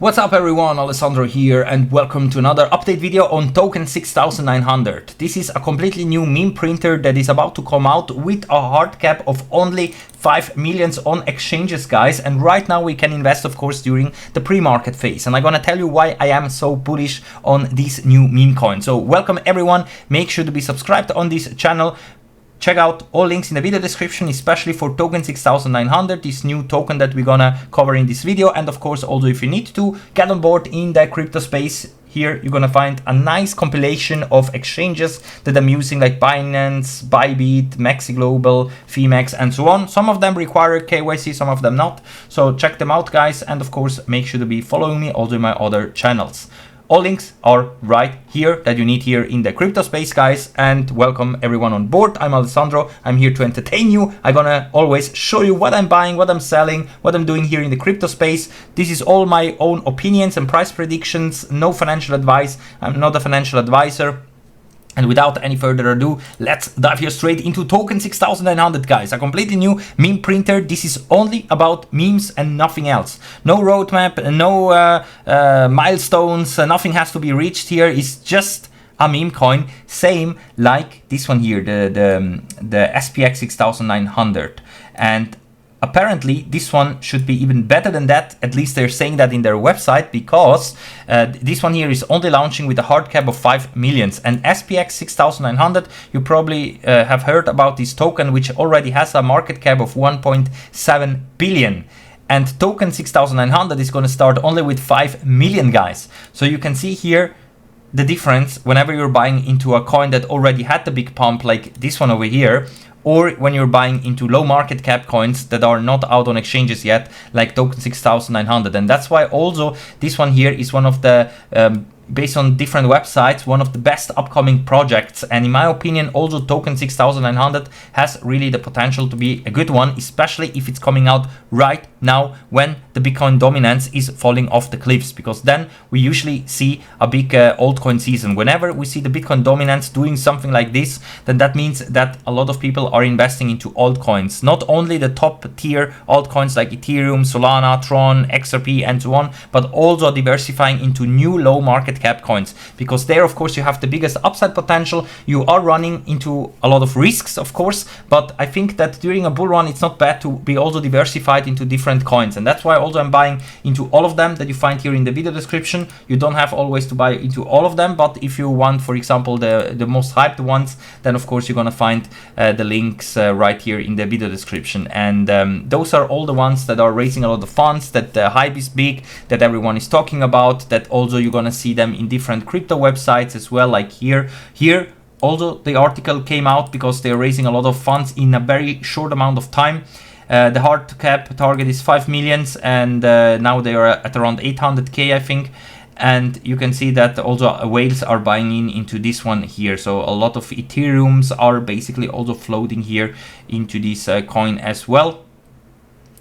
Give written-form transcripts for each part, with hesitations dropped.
What's up everyone, Alessandro here and welcome to another update video on token 6900. This is a completely new meme printer that is about to come out with a hard cap of only 5 millions on exchanges, guys, and right now we can invest of course during the pre-market phase, and I'm gonna tell you why I am so bullish on this new meme coin. So welcome everyone, make sure to be subscribed on this channel. Check out all links in the video description, especially for token 6900, this new token that we're gonna cover in this video. And of course, also if you need to get on board in the crypto space, here you're gonna find a nice compilation of exchanges that I'm using, like Binance, Bybit, Maxi Global, Femex, and so on. Some of them require KYC, some of them not. So check them out, guys. And of course, make sure to be following me also in my other channels. All links are right here that you need here in the crypto space, guys, and welcome everyone on board. I'm Alessandro. I'm here to entertain you. I'm gonna always show you what I'm buying, what I'm selling, what I'm doing here in the crypto space. This is all my own opinions and price predictions, no financial advice. I'm not a financial advisor. And without any further ado, let's dive here straight into token 6900, guys. A completely new meme printer. This is only about memes and nothing else. No roadmap, no milestones, nothing has to be reached here. It's just a meme coin, same like this one here, the SPX 6900. And apparently, this one should be even better than that. At least they're saying that in their website, because this one here is only launching with a hard cap of 5 millions. And SPX 6900, you probably have heard about this token, which already has a market cap of 1.7 billion. And token 6900 is going to start only with 5 million, guys. So you can see here the difference whenever you're buying into a coin that already had the big pump, like this one over here, or when you're buying into low market cap coins that are not out on exchanges yet, like token 6900. And that's why also this one here is one of the, based on different websites, one of the best upcoming projects. And in my opinion, also token 6900 has really the potential to be a good one, especially if it's coming out right now when the Bitcoin dominance is falling off the cliffs, because then we usually see a big altcoin season. Whenever we see the Bitcoin dominance doing something like this, then that means that a lot of people are investing into altcoins, not only the top tier altcoins like Ethereum, Solana, Tron, XRP, and so on, but also diversifying into new low market cap coins, because there of course you have the biggest upside potential. You are running into a lot of risks, of course, but I think that during a bull run it's not bad to be also diversified into different coins, and that's why also I'm buying into all of them that you find here in the video description. You don't have always to buy into all of them, but if you want, for example, the most hyped ones, then of course you're gonna find the links right here in the video description. And those are all the ones that are raising a lot of funds, that the hype is big, that everyone is talking about, that also you're gonna see them in different crypto websites as well, like here also the article came out because they're raising a lot of funds in a very short amount of time. The hard cap target is 5 millions, and now they are at around 800k, I think. And you can see that also whales are buying into this one here. So a lot of Ethereums are basically also floating here into this coin as well.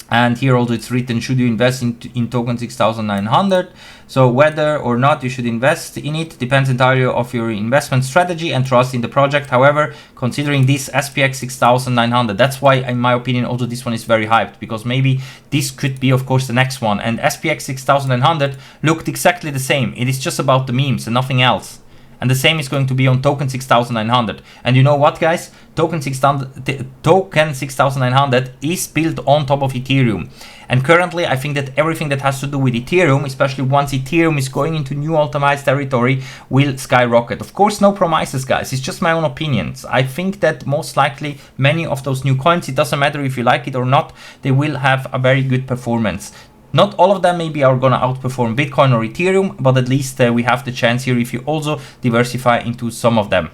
And here also it's written, should you invest in token 6900? So whether or not you should invest in it depends entirely of your investment strategy and trust in the project. However, considering this SPX 6900, that's why in my opinion also this one is very hyped, because maybe this could be of course the next one. And SPX 6900 looked exactly the same. It is just about the memes and nothing else. And the same is going to be on token 6900. And you know what, guys? Token 6900 is built on top of Ethereum. And currently, I think that everything that has to do with Ethereum, especially once Ethereum is going into new optimized territory, will skyrocket. Of course, no promises, guys. It's just my own opinions. I think that most likely many of those new coins, it doesn't matter if you like it or not, they will have a very good performance. Not all of them maybe are gonna outperform Bitcoin or Ethereum, but at least we have the chance here if you also diversify into some of them.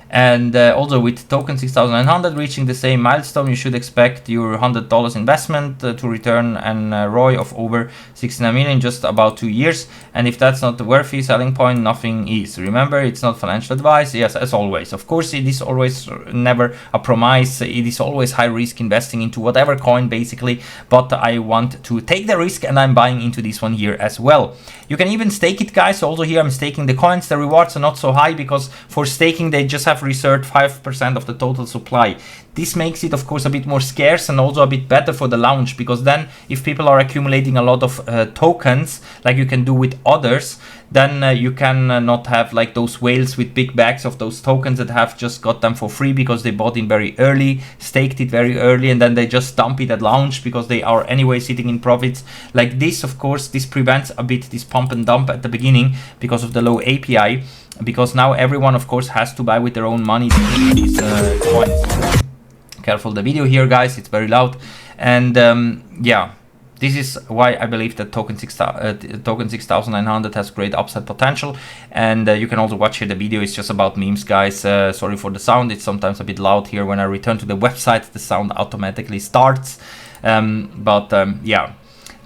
And also with token 6900 reaching the same milestone, you should expect your $100 investment to return an ROI of over 69 million, just about 2 years. And if that's not the worthy selling point, nothing is. Remember, it's not financial advice. Yes, as always. Of course, it is always never a promise. It is always high risk investing into whatever coin, basically. But I want to take the risk, and I'm buying into this one here as well. You can even stake it, guys. Also here, I'm staking the coins. The rewards are not so high because for staking, they just have have reserved 5% of the total supply. This makes it, of course, a bit more scarce and also a bit better for the launch, because then if people are accumulating a lot of tokens, like you can do with others, then you can not have like those whales with big bags of those tokens that have just got them for free because they bought in very early, staked it very early, and then they just dump it at launch because they are anyway sitting in profits. Like this, of course, this prevents a bit this pump and dump at the beginning because of the low API, because now everyone, of course, has to buy with their own money these coins. Careful the video here, guys, it's very loud. And yeah, this is why I believe that token 6900 has great upside potential. And you can also watch here the video. It's just about memes, guys. Sorry for the sound, it's sometimes a bit loud here. When I return to the website, the sound automatically starts. Yeah,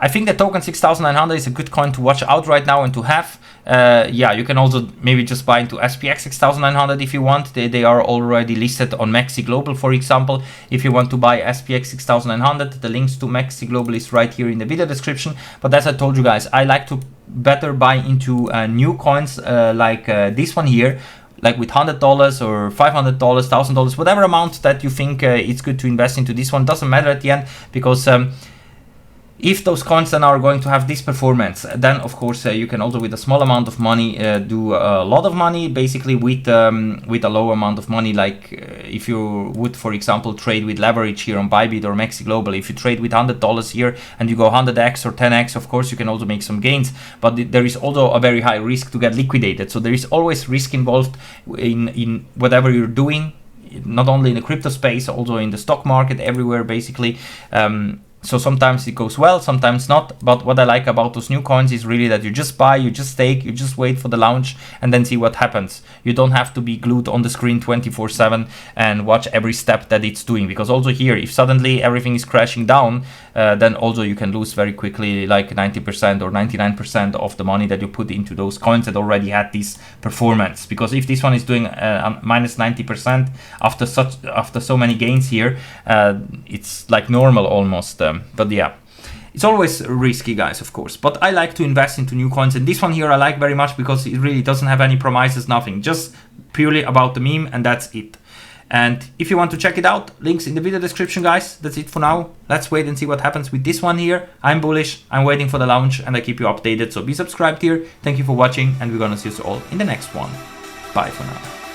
I think that token 6900 is a good coin to watch out right now and to have. Yeah, you can also maybe just buy into SPX 6900 if you want. They are already listed on Maxi Global, for example. If you want to buy SPX 6900, the links to Maxi Global is right here in the video description. But as I told you guys, I like to better buy into new coins like this one here, like with $100 or $500, $1,000, whatever amount that you think it's good to invest into this one. Doesn't matter at the end, because if those coins then are going to have this performance, then of course you can also with a small amount of money do a lot of money, basically with a low amount of money. Like if you would, for example, trade with leverage here on Bybit or Maxi Global, if you trade with $100 here and you go 100x or 10x, of course you can also make some gains, but there is also a very high risk to get liquidated. So there is always risk involved in whatever you're doing, not only in the crypto space, also in the stock market, everywhere basically. So sometimes it goes well, sometimes not. But what I like about those new coins is really that you just buy, you just stake, you just wait for the launch and then see what happens. You don't have to be glued on the screen 24/7 and watch every step that it's doing. Because also here, if suddenly everything is crashing down, then also you can lose very quickly like 90% or 99% of the money that you put into those coins that already had this performance. Because if this one is doing minus 90% after so many gains here, it's like normal almost. But yeah, it's always risky, guys, of course. But I like to invest into new coins, and this one here I like very much because it really doesn't have any promises, nothing, just purely about the meme, and that's it. And if you want to check it out, links in the video description, guys. That's it for now. Let's wait and see what happens with this one here. I'm bullish, I'm waiting for the launch, and I keep you updated. So be subscribed here. Thank you for watching, and we're gonna see you all in the next one. Bye for now.